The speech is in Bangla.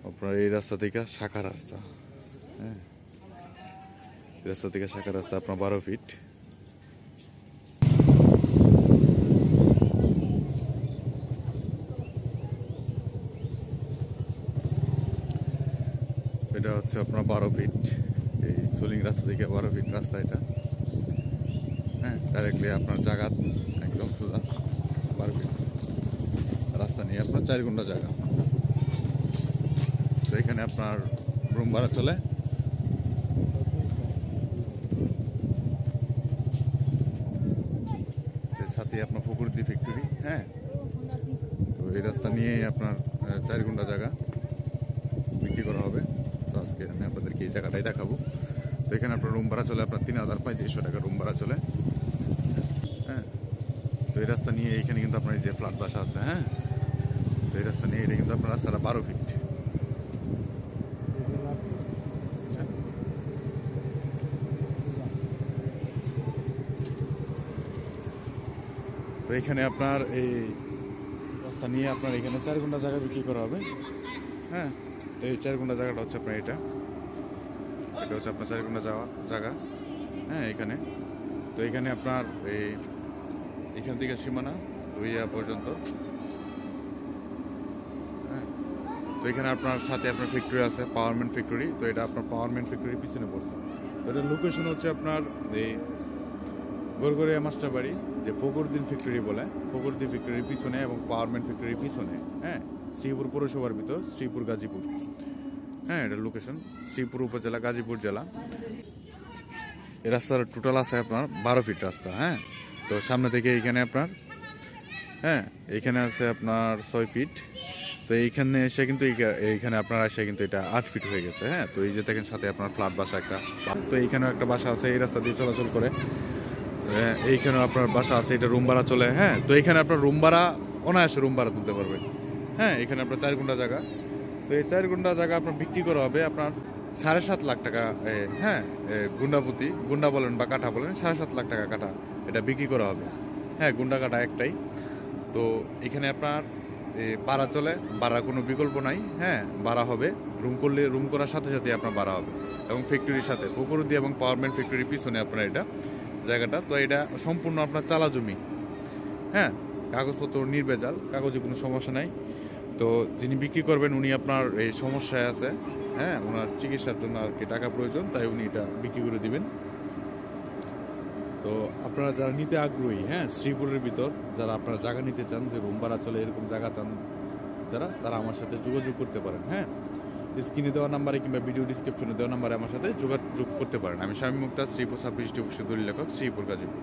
আপনার এই রাস্তা থেকে শাখা রাস্তা, হ্যাঁ, রাস্তা থেকে শাখা রাস্তা আপনার 12 ফিট। এটা হচ্ছে আপনার 12 ফিট, এই সোলিং রাস্তা থেকে 12 ফিট রাস্তা এটা, হ্যাঁ, ডাইরেক্টলি আপনার জায়গা একদম সোজা 12 ফিট রাস্তা নিয়ে আপনার 4 ঘন্টা জায়গা। তো এখানে আপনার রুম ভাড়া চলে, সাথে আপনার ফকুরদি ফ্যাক্টরি, হ্যাঁ। তো এই রাস্তা নিয়েই আপনার 4 ঘন্টা জায়গা বিক্রি করা হবে। তো আজকে আমি আপনাদেরকে এই জায়গাটাই দেখাবো। তো এখানে আপনার রুম ভাড়া চলে আপনার 3,3500 টাকা রুম ভাড়া চলে, হ্যাঁ। তো এই রাস্তা নিয়ে এইখানে কিন্তু আপনার এই যে ফ্ল্যাট বাসা আছে, হ্যাঁ। তো এই রাস্তা নিয়ে এটা কিন্তু আপনার রাস্তাটা 12 ফিট। তো এখানে আপনার এই রাস্তা নিয়ে আপনার এখানে 4 ঘন্টা জায়গা বিক্রি করা হবে, হ্যাঁ। তো এই 4 ঘন্টা জায়গাটা হচ্ছে আপনার এটা হচ্ছে আপনার 4 ঘন্টা জায়গা, হ্যাঁ, এখানে। তো এখানে আপনার এখান থেকে সীমানা ওই পর্যন্ত, হ্যাঁ। তো এখানে আপনার সাথে আপনার ফ্যাক্টরি আছে, পাওয়ারম্যান ফ্যাক্টরি। তো এটা আপনার পাওয়ারম্যান ফ্যাক্টরির পিছনে পড়ছে। তো এটার লোকেশন হচ্ছে আপনার এই গড়গড়িয়া মাস্টার বাড়ি, যে ফখরুদ্দিন ফ্যাক্টরি বলে, ফখরুদ্দিন ফ্যাক্টরির পিছনে এবং পাওয়ারম্যান ফ্যাক্টরির পিছনে, হ্যাঁ। শ্রীপুর পৌরসভার ভিতর, শ্রীপুর গাজীপুর, হ্যাঁ, এটার লোকেশন শ্রীপুর উপজেলা, গাজীপুর জেলা। এই রাস্তার টোটাল আছে আপনার 12 ফিট রাস্তা, হ্যাঁ। তো সামনে থেকে এইখানে আপনার, হ্যাঁ, এইখানে আছে আপনার 6 ফিট। তো এইখানে এসে কিন্তু এইখানে আপনার এসে কিন্তু এটা 8 ফিট হয়ে গেছে, হ্যাঁ। তো এই যে দেখেন সাথে আপনার ফ্ল্যাট বাসা একটা, তো এইখানেও একটা বাসা আছে, এই রাস্তা দিয়ে চলাচল করে। এইখানেও আপনার বাসা আছে, এটা রুম ভাড়া চলে, হ্যাঁ। তো এইখানে আপনার রুম ভাড়া অনায়াসে রুম ভাড়া তুলতে পারবেন, হ্যাঁ। এখানে আপনার 4 ঘন্টা জায়গা। তো এই 4 ঘন্টা জায়গা আপনার বিক্রি করা হবে আপনার 7.5 লাখ টাকা, হ্যাঁ। গুন্ডাপতি, গুন্ডা বলেন বা কাঠা বলেন, 7.5 লাখ টাকা কাঠা এটা বিক্রি করা হবে, হ্যাঁ। গুন্ডা কাঠা একটাই। তো এখানে আপনার ভাড়া চলে, ভাড়া কোনো বিকল্প নাই, হ্যাঁ। ভাড়া হবে, রুম করলে রুম করার সাথে সাথে আপনার ভাড়া হবে, এবং ফ্যাক্টরির সাথে ফখরুদ্দি এবং পাওয়ারম্যান ফ্যাক্টরির পিছনে আপনার এটা জায়গাটা। তো এটা সম্পূর্ণ আপনার চালা জমি, হ্যাঁ। কাগজপত্র নির্ভেজাল, কাগজে কোনো সমস্যা নাই। তো যিনি বিক্রি করবেন উনি আপনার এই সমস্যায় আছে, হ্যাঁ, ওনার চিকিৎসার জন্য আর কি টাকা প্রয়োজন, তাই উনি এটা বিক্রি করে দিবেন। তো আপনারা যারা নিতে আগ্রহী, হ্যাঁ, শ্রীপুরের ভিতর যারা আপনারা জায়গা নিতে চান, যে রুম ভাড়া চলে এরকম জায়গা চান যারা, তারা আমার সাথে যোগাযোগ করতে পারেন, হ্যাঁ। স্ক্রিনে দেওয়া নাম্বারে কিংবা ভিডিও ডিসক্রিপশনে দেওয়া নাম্বারে আমার সাথে যোগাযোগ করতে পারেন। আমি শামীম মুক্তার, শ্রীপুর সাব ডিস্ট্রিক্ট অফিসের দলিল লেখক, শ্রীপুর গাজীপুর।